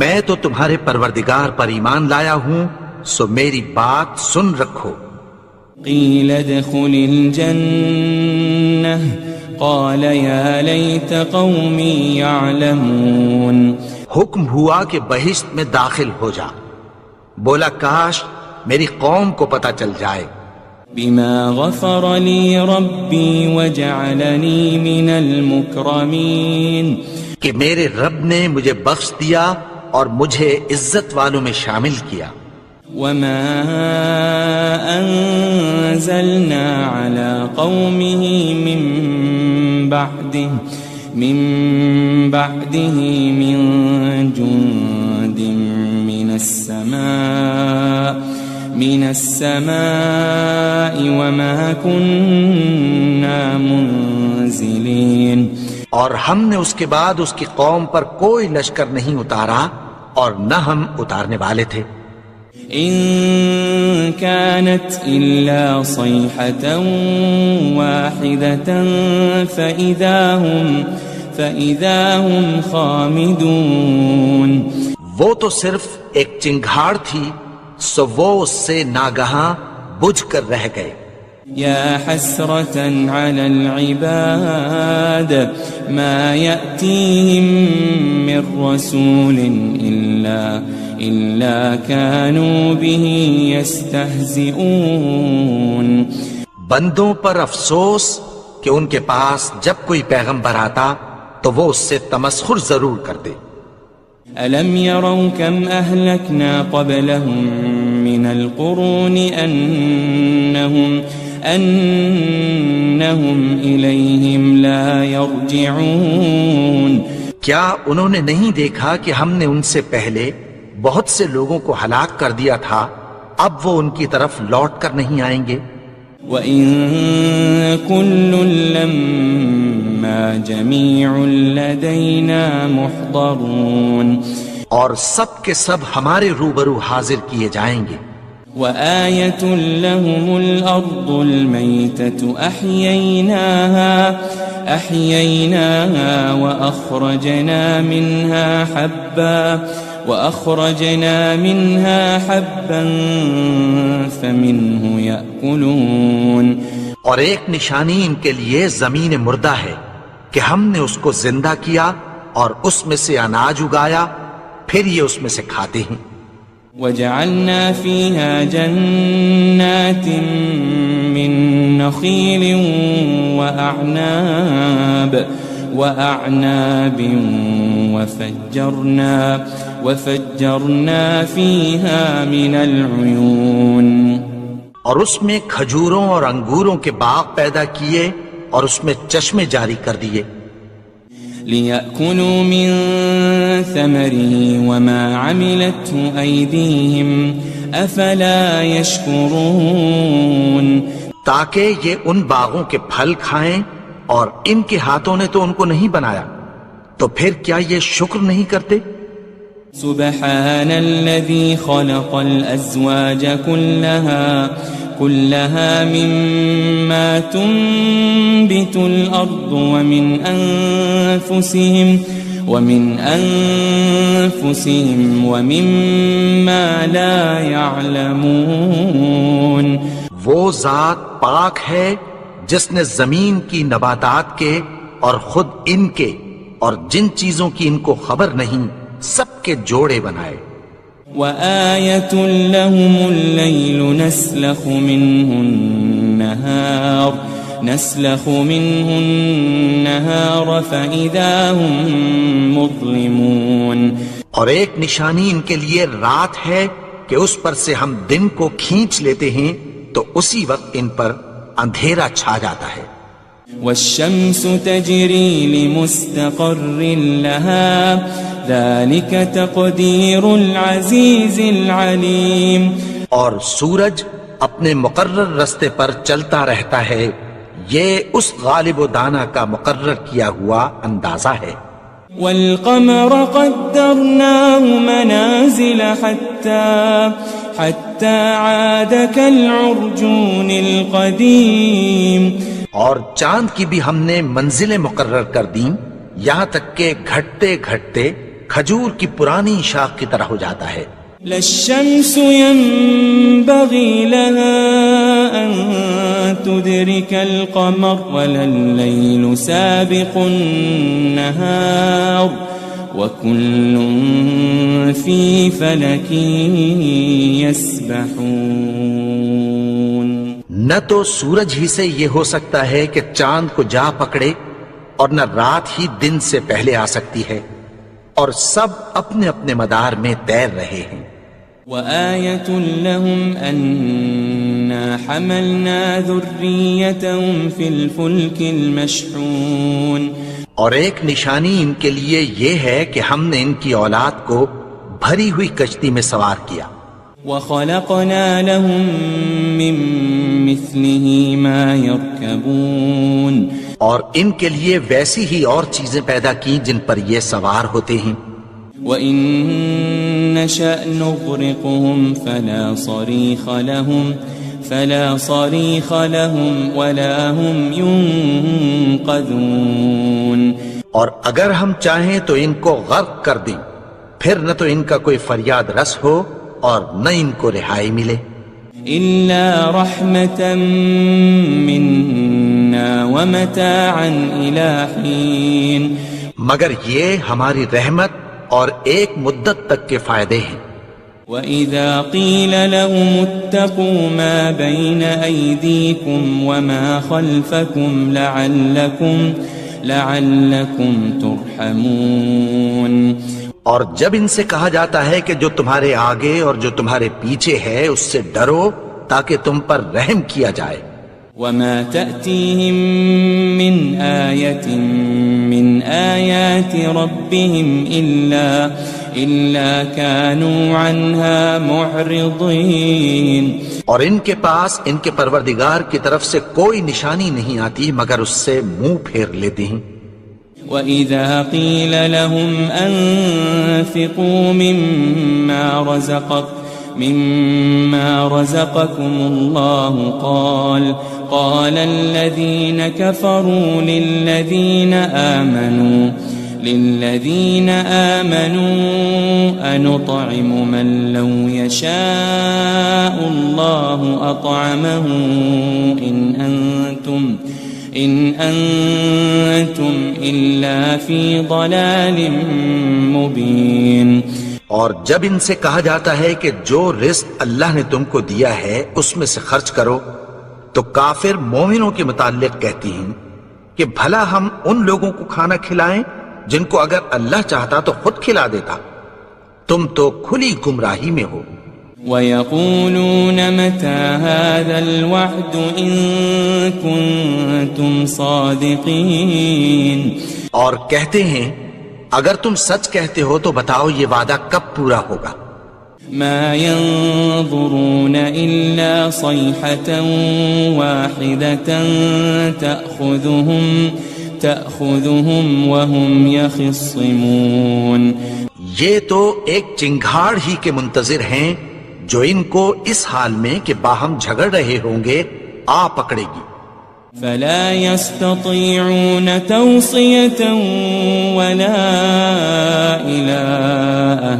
میں تو تمہارے پروردگار پر ایمان لایا ہوں، سو میری بات سن رکھو. قيل ادخل الجنة قال يا ليت قومي يعلمون. حکم ہوا کہ بہشت میں داخل ہو جا. بولا کاش میری قوم کو پتہ چل جائے. بما غفر لي ربي وجعلني من المكرمين. کہ میرے رب نے مجھے بخش دیا اور مجھے عزت والوں میں شامل کیا. وما أنزلنا على قومه من بعده من جند من السماء وما كنا منزلين. اور ہم نے اس کے بعد اس کی قوم پر کوئی لشکر نہیں اتارا اور نہ ہم اتارنے والے تھے. إن كانت إلا صيحة واحدة فإذا هم خامدون. وہ تو صرف ایک چنگھاڑ تھی، سو وہ اس سے ناگہاں بجھ کر رہ گئے. يا حسرة على العباد ما يأتيهم من رسول إلا كانوا به يستهزئون. بندوں پر افسوس کہ ان کے پاس جب کوئی پیغمبر آتا تو وہ اس سے تمسخر ضرور کرتے. ألم يروا كم أهلكنا قبلهم من القرون أنهم إليهم لا يرجعون. کیا انہوں نے نہیں دیکھا کہ ہم نے ان سے پہلے بہت سے لوگوں کو ہلاک کر دیا تھا، اب وہ ان کی طرف لوٹ کر نہیں آئیں گے. وَإِن كُلٌّ لَمَّا جَمِيعٌ لَدَيْنَا مُحْضَرُونَ. اور سب کے سب ہمارے روبرو حاضر کیے جائیں گے. وآية لهم الأرض الميتة أحييناها وأخرجنا منها حبا فمنه يأكلون. اور ایک نشانی ان کے لیے زمین مردہ ہے کہ ہم نے اس کو زندہ کیا اور اس میں سے اناج اگایا، پھر یہ اس میں سے کھاتے ہیں. وجعلنا فيها جنات من نخيل وأعناب وفجرنا فيها من العيون. اور اس میں کھجوروں اور انگوروں کے باغ پیدا کیے اور اس میں چشمے جاری کر دیے. لِيَأْكُلُوا مِن ثَمَرِهِ وَمَا عَمِلَتْهُ أَيْدِيهِمْ أَفَلَا يَشْكُرُونَ. تاکہ یہ ان باغوں کے پھل کھائیں اور ان کے ہاتھوں نے تو ان کو نہیں بنایا، تو پھر کیا یہ شکر نہیں کرتے؟ سبحان الذي خلق الأزواج كلها مما تنبت الأرض ومن أنفسهم ومما لا يعلمون. وہ ذات پاک ہے جس نے زمین کی نباتات کے اور خود ان کے اور جن چیزوں کی ان کو خبر نہیں سب کے جوڑے بنائے. وآية لهم الليل نسلخ منه النهار فإذا هم مظلمون. اور ایک نشانی ان کے لیے رات ہے کہ اس پر سے ہم دن کو کھینچ لیتے ہیں تو اسی وقت ان پر اندھیرا چھا جاتا ہے. والشمس تجري لمستقر لها ذلك تقدير العزيز العليم. اور سورج اپنے مقرر رستے پر چلتا رہتا ہے، یہ اس غالب و دانا کا مقرر کیا ہوا اندازہ ہے. والقمر قدرناه منازل حتى عاد كالعرجون القديم. اور چاند کی بھی ہم نے منزلیں مقرر کر دیں یہاں تک کہ گھٹتے گھٹتے کھجور کی پرانی شاخ کی طرح ہو جاتا ہے. للشمس ينبغي لها أن تدرك القمر ولا الليل سابق النهار وكل في فلك يسبحون. نہ تو سورج ہی سے یہ ہو سکتا ہے کہ چاند کو جا پکڑے اور نہ رات ہی دن سے پہلے آ سکتی ہے، اور سب اپنے اپنے مدار میں تیر رہے ہیں. وآية لهم أنا حملنا ذريتهم في الفلك المشحون. اور ایک نشانی ان کے لیے یہ ہے کہ ہم نے ان کی اولاد کو بھری ہوئی کشتی میں سوار کیا. وخلقنا لهم من مثله ما يركبون. اور ان کے لیے ویسی ہی اور چیزیں پیدا کی جن پر یہ سوار ہوتے ہیں. وَإِن نَّشَأْ نُغْرِقْهُمْ فَلَا صَرِيخَ لَهُمْ وَلَا هُمْ يُنقَذُونَ. اور اگر ہم چاہیں تو ان کو غرق کر دیں، پھر نہ تو ان کا کوئی فریاد رس ہو اور نہ ان کو رہائی ملے. إِلَّا رَحْمَةً مِّنَّا وَمَتَاعًا إِلَىٰ حِينٍ. مگر یہ ہماری رحمت اور ایک مدت تک کے فائدے ہیں. وَإِذَا قِيلَ لَهُمُ اتَّقُوا مَا بَيْنَ أَيْدِيكُمْ وَمَا خَلْفَكُمْ لَعَلَّكُمْ تُرْحَمُونَ. اور جب ان سے کہا جاتا ہے کہ جو تمہارے آگے اور جو تمہارے پیچھے ہے اس سے ڈرو تاکہ تم پر رحم کیا جائے. وَمَا تَأْتِيهِم مِّنْ آيَةٍ مِّنْ آيَاتِ رَبِّهِمْ إِلَّا كَانُوا عَنْهَا مُعْرِضِينَ. اور ان کے پاس ان کے پروردگار کی طرف سے کوئی نشانی نہیں آتی مگر اس سے منہ پھیر لیتے ہیں. وَإِذَا قِيلَ لَهُمْ أَنفِقُوا مِمَّا رَزَقَكُمُ اللَّهُ قَالَ الَّذِينَ كَفَرُوا لِلَّذِينَ آمَنُوا أَنُطْعِمُ مَن لَّوْ يَشَاءُ اللَّهُ أَطْعَمَهُ إِنْ أَنْتُمْ إِلَّا فِي ضَلَالٍ مُبِينٍ۔ اور جب ان سے کہا جاتا ہے کہ جو رزق اللہ نے تم کو دیا ہے اس میں سے خرچ کرو، تو کافر مومنوں کے متعلق کہتی ہیں کہ بھلا ہم ان لوگوں کو کھانا کھلائیں جن کو اگر اللہ چاہتا تو خود کھلا دیتا، تم تو کھلی گمراہی میں ہو۔ وَيَقُولُونَ مَتَى هَذَا الْوَعْدُ إِن كُنتُمْ صَادِقِينَ، اور کہتے ہیں اگر تم سچ کہتے ہو تو بتاؤ یہ وعدہ کب پورا ہوگا۔ مَا يَنظُرُونَ إِلَّا صَيْحَةً وَاحِدَةً تَأْخُذُهُمْ وَهُمْ يَخِصِّمُونَ، یہ تو ایک چنگھاڑ ہی کے منتظر ہیں جو ان کو اس حال میں کہ باہم جھگڑ رہے ہوں گے آ پکڑے گی۔ فَلَا يَسْتَطِيعُونَ تَوْصِيَةً وَلَا إِلَىٰ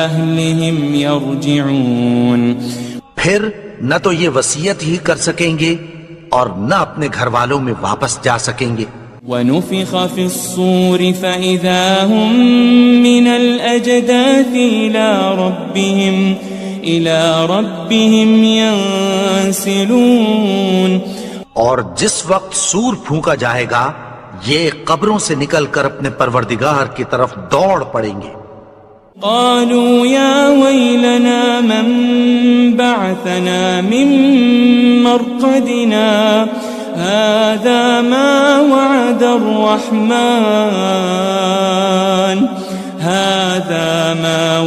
أَهْلِهِمْ يَرْجِعُونَ، پھر نہ تو یہ وصیت ہی کر سکیں گے اور نہ اپنے گھر والوں میں واپس جا سکیں گے۔ وَنُفِخَ فِي الصُّورِ فَإِذَا هُم مِّنَ الْأَجْدَاثِ إِلَىٰ رَبِّهِمْ يَنسِلُونَ، اور جس وقت سور پھونکا جائے گا یہ قبروں سے نکل کر اپنے پروردگار کی طرف دوڑ پڑیں گے۔ قالوا يا ويلنا من بعثنا من مرقدنا هذا ما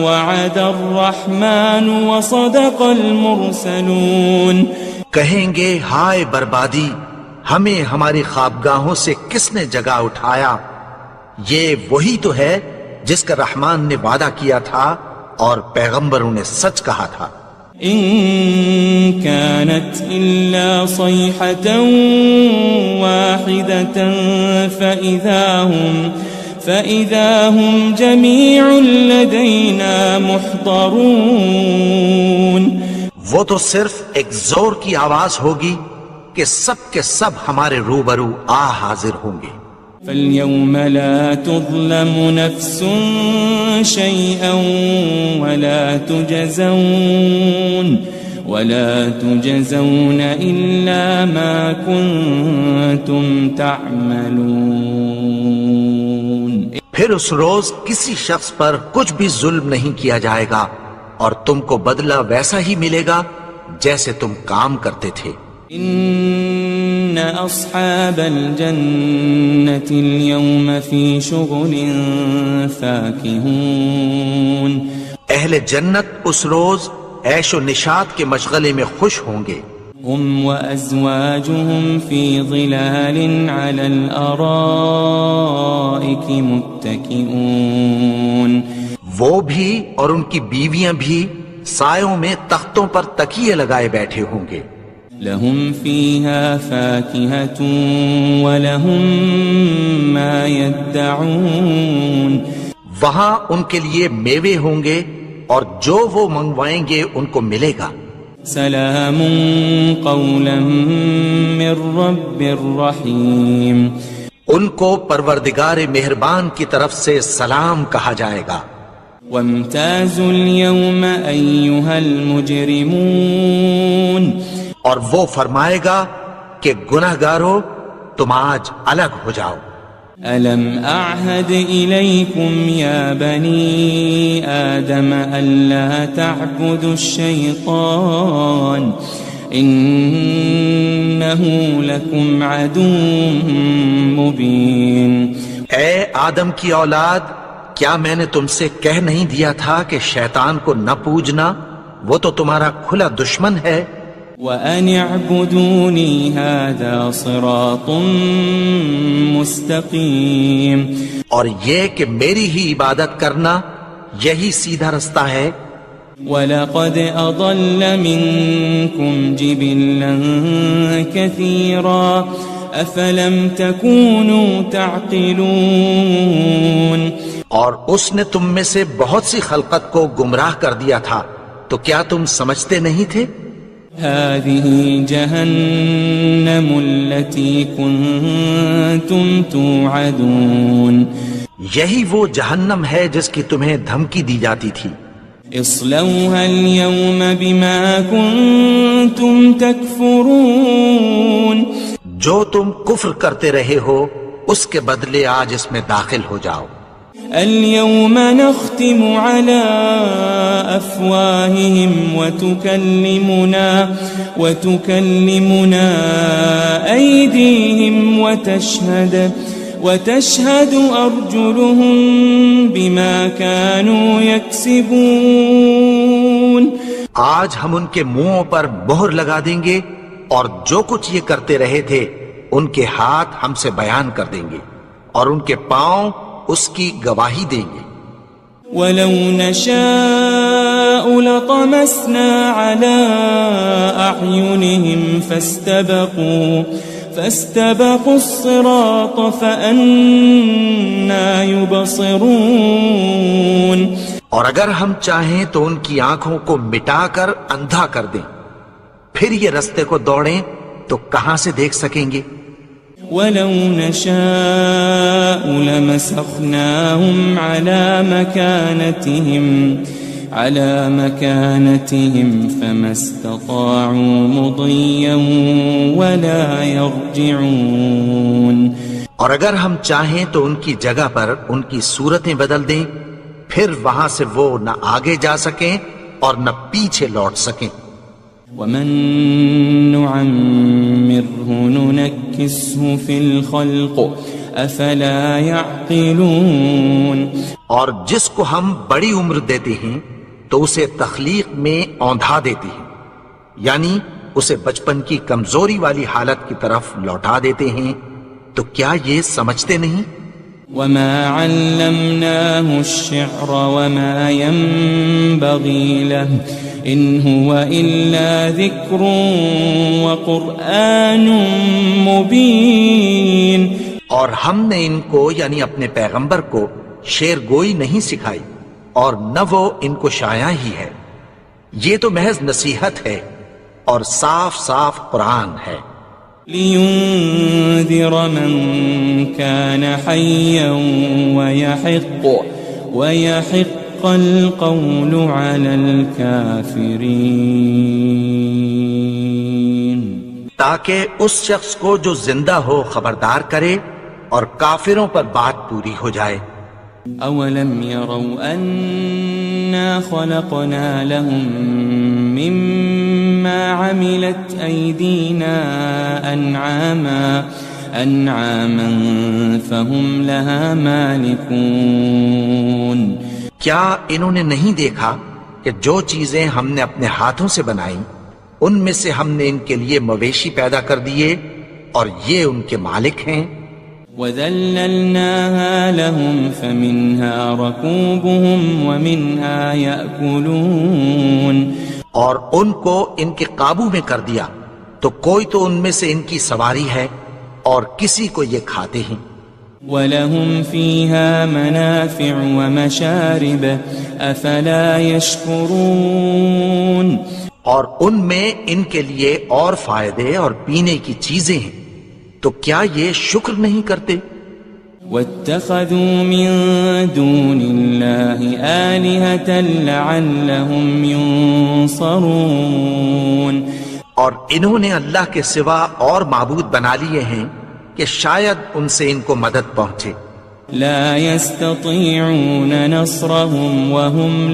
وعد الرحمن وصدق المرسلون، کہیں گے ہائے بربادی، ہمیں ہماری خوابگاہوں سے کس نے جگا اٹھایا، یہ وہی تو ہے جس کا رحمان نے وعدہ کیا تھا اور پیغمبروں نے سچ کہا تھا۔ إن كانت إلا صيحة واحدة فإذا هم جميع لدينا محضرون، وہ تو صرف ایک زور کی آواز ہوگی کہ سب کے سب ہمارے روبرو آ حاضر ہوں گے۔ فَالْيَوْمَ لَا تُظْلَمُ نَفْسٌ شَيْئًا وَلَا تُجْزَوْنَ إِلَّا مَا كُنتُمْ تَعْمَلُونَ، پھر اس روز کسی شخص پر کچھ بھی ظلم نہیں کیا جائے گا اور تم کو بدلہ ویسا ہی ملے گا جیسے تم کام کرتے تھے۔ إن أصحاب الجنة اليوم في شغل فاكهون، اہل جنت اس روز عیش و نشاط کے مشغلے میں خوش ہوں گے۔ هم وأزواجهم في ظلال على الأرائك متكئون، وہ بھی اور ان کی بیویاں بھی سایوں میں تختوں پر تکیے لگائے بیٹھے ہوں گے۔ لهم فيها فاكهة ولهم ما يدعون، وہاں ان کے لیے میوے ہوں گے اور جو وہ منگوائیں گے ان کو ملے گا۔ سلام قولا من رب الرحیم، ان کو پروردگار مہربان کی طرف سے سلام کہا جائے گا۔ وامتازوا اليوم أيها المجرمون، اور وہ فرمائے گا کہ گناہگارو تم آج الگ ہو جاؤ۔ ألم أعهد إليكم يا بني آدم ألا تعبدوا الشيطان إنه لكم عدو مبين، اے آدم کی اولاد، کیا میں نے تم سے کہہ نہیں دیا تھا کہ شیطان کو نہ پوجنا، وہ تو تمہارا کھلا دشمن ہے۔ وأن اعبدوني هذا صراط مستقيم. اور یہ کہ میری ہی عبادت کرنا یہی سیدھا رستہ ہے. وَلَقَدْ أَضَلَّ مِنْكُمْ جِبِلًّا كَثِيرًا أَفَلَمْ تَكُونُوا تَعْقِلُونَ. اور اس نے تم میں سے بہت سی خلقت کو گمراہ کر دیا تھا، تو کیا تم سمجھتے نہیں تھے؟ هذه جهنم التي كنتم توعدون. یہی وہ جہنم ہے جس کی تمہیں دھمکی دی جاتی تھی. اصلوها اليوم بما كنتم تكفرون. جو تم کفر کرتے رہے ہو اس کے بدلے آج اس میں داخل ہو جاؤ. اليوم نختم على أفواههم وتكلمنا أيديهم وتشهد أرجلهم بما كانوا يكسبون. آج ہم ان کے منہوں پر مہر لگا دیں گے اور جو کچھ یہ کرتے رہے تھے ان کے ہاتھ ہم سے بیان کر دیں گے اور ان کے پاؤں اس کی گواہی دیں گے. وَلَوْ نَشَاءُ لَطَمَسْنَا عَلَىٰ أَعْيُنِهِمْ فَاسْتَبَقُوا الصِّرَاطَ فَأَنَّىٰ يُبْصِرُونَ. اور اگر ہم چاہیں تو ان کی آنکھوں کو مٹا کر اندھا کر دیں، پھر یہ رستے کو دوڑیں تو کہاں سے دیکھ سکیں گے. وَلَوْ نَشَاءُ لَمَسَخْنَاهُمْ عَلَى مَكَانَتِهِمْ فَمَا اسْتَطَاعُوا مُضِيًّا وَلَا يَرْجِعُونَ. اور اگر ہم چاہیں تو ان کی جگہ پر ان کی صورتیں بدل دیں، پھر وہاں سے وہ نہ آگے جا سکیں اور نہ پیچھے لوٹ سکیں. وَمَن نُعَمِّرْهُ نُنَكِّسْهُ فِي الْخَلْقِ أَفَلَا يَعْقِلُونَ. اور جس کو ہم بڑی عمر دیتے ہیں تو اسے تخلیق میں اوندھا دیتے ہیں، یعنی اسے بچپن کی کمزوری والی حالت کی طرف لوٹا دیتے ہیں. تو کیا یہ سمجھتے نہیں؟ وَمَا عَلَّمْنَاهُ الشِّعْرَ وَمَا يَنبَغِي لَهُ إِنْ هُوَ إِلَّا ذِكْرٌ وَقُرْآنٌ مُبِينٌ. اور ہم نے ان کو یعنی اپنے پیغمبر کو شعر گوئی نہیں سکھائی اور نہ وہ ان کو شایع ہی ہے. یہ تو محض نصیحت ہے اور صاف صاف قرآن ہے. لِيُنذِرَ مَن كَانَ حَيًّا وَيَحِقَّ الْقَوْلُ عَلَى الْكَافِرِينَ. تاکہ اس شخص کو جو زندہ ہو خبردار کرے اور کافروں پر بات پوری ہو جائے. أَوَلَمْ يَرَوْا أَنَّا خَلَقْنَا لَهُم مِّمَّا عَمِلَتْ أَيْدِينَا أَنْعَامًا فَهُمْ لَهَا مَالِكُونَ. کیا انہوں نے نہیں دیکھا کہ جو چیزیں ہم نے اپنے ہاتھوں سے بنائیں ان میں سے ہم نے ان کے لیے مویشی پیدا کر دیے اور یہ ان کے مالک ہیں. وَذَلَّلْنَاهَا لَهُمْ فَمِنْهَا رَكُوبُهُمْ وَمِنْهَا يَأْكُلُونَ. اور ان کو ان کے قابو میں کر دیا تو کوئی تو ان میں سے ان کی سواری ہے اور کسی کو یہ کھاتے ہیں. وَلَهُمْ فِيهَا مَنَافِعُ وَمَشَارِبُ أَفَلَا يَشْكُرُونَ. اور ان میں ان کے لیے اور فائدے اور پینے کی چیزیں ہیں، تو کیا یہ شکر نہیں کرتے؟ وَاتَّخَذُوا مِن دُونِ اللَّهِ آلِهَةً لَعَلَّهُمْ يُنصَرُونَ. اور انہوں نے اللہ کے سوا اور معبود بنا لیے ہیں کہ شاید ان سے ان کو مدد پہنچے. لا يستطيعون نصرهم وهم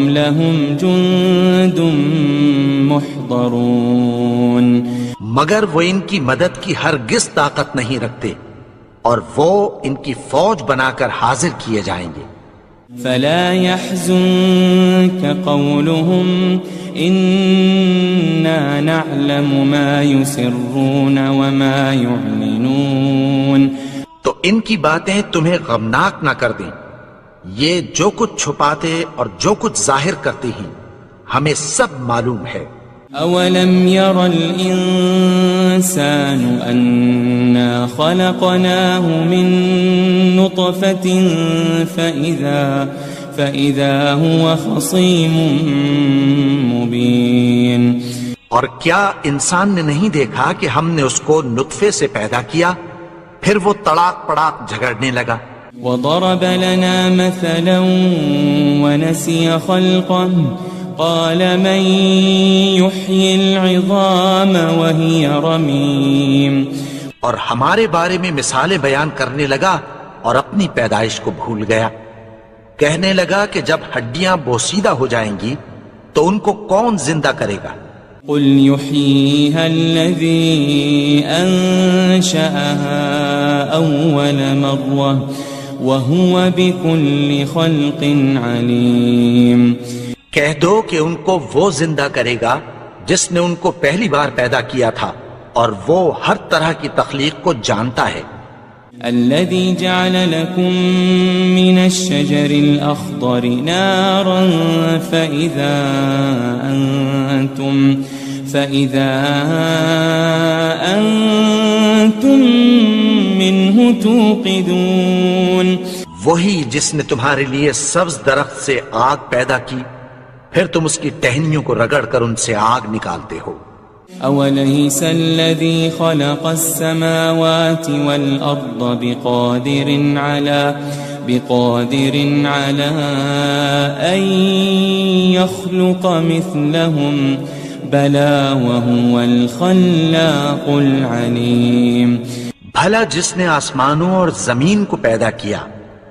لهم جند محضرون. مگر وہ ان کی مدد کی ہرگز طاقت نہیں رکھتے اور وہ ان کی فوج بنا کر حاضر کیے جائیں گے. فلا يحزنك قولهم إنا نعلم ما يسرون وما يعلنون. تو ان کی باتیں تمہیں غمناک نہ کر دیں. یہ جو کچھ چھپاتے اور جو کچھ ظاہر کرتے ہیں ہمیں سب معلوم ہے. أولم ير الإنسان أنا خلقناه من نطفة فإذا هو خصيم مبين. اور کیا انسان نے نہیں دیکھا کہ ہم نے اس کو نطفے سے پیدا کیا پھر وہ تڑاک پڑاک جھگڑنے لگا. وضرب لنا مثلا ونسي خلقه قال من يحيي العظام وهي رميم. اور ہمارے بارے میں مثالیں بیان کرنے لگا اور اپنی پیدائش کو بھول گیا. کہنے لگا کہ جب ہڈیاں بوسیدہ ہو جائیں گی تو ان کو کون زندہ کرے گا. قل يحييها الذي أنشأها أول مرة وهو بكل خلق عليم. کہہ دو کہ ان کو وہ زندہ کرے گا جس نے ان کو پہلی بار پیدا کیا تھا اور وہ ہر طرح کی تخلیق کو جانتا ہے. الذي جعل لكم من الشجر الأخضر نارا فإذا أنتم منه توقدون. وہی جس نے تمہارے لیے سبز درخت سے آگ پیدا کی پھر تم اس کی ٹہنیوں کو رگڑ کر ان سے آگ نکالتے ہو. أوليس الذي خلق السماوات والأرض بقادر على أن يخلق مثلهم بلى وهو الخلاق العليم. بھلا جس نے آسمانوں اور زمین کو پیدا کیا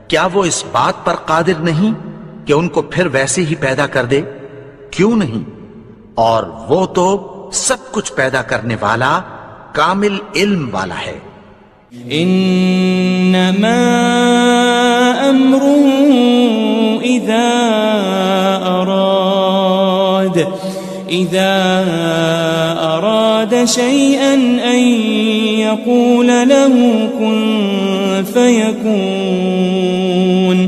کیا وہ اس بات پر قادر نہیں کہ ان کو پھر ویسے ہی پیدا کر دے؟ کیوں نہیں؟ اور وہ تو سب کچھ پیدا کرنے والا کامل علم والا ہے. انما امره اذا اراد شيئا ان يقول له كن فيكون.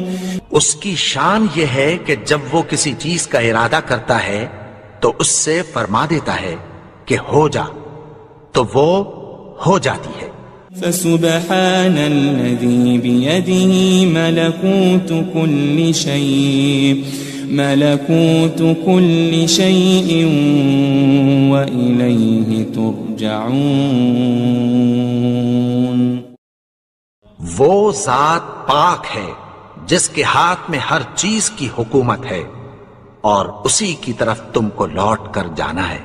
اس کی شان یہ ہے کہ جب وہ کسی چیز کا ارادہ کرتا ہے تو اس سے فرما دیتا ہے کہ ہو جا تو وہ ہو جاتی ہے. فسبحان الذي بيده ملكوت كل شيء وإليه ترجعون. وہ ذات پاک ہے جس کے ہاتھ میں ہر چیز کی حکومت ہے اور اسی کی طرف تم کو لوٹ کر جانا ہے.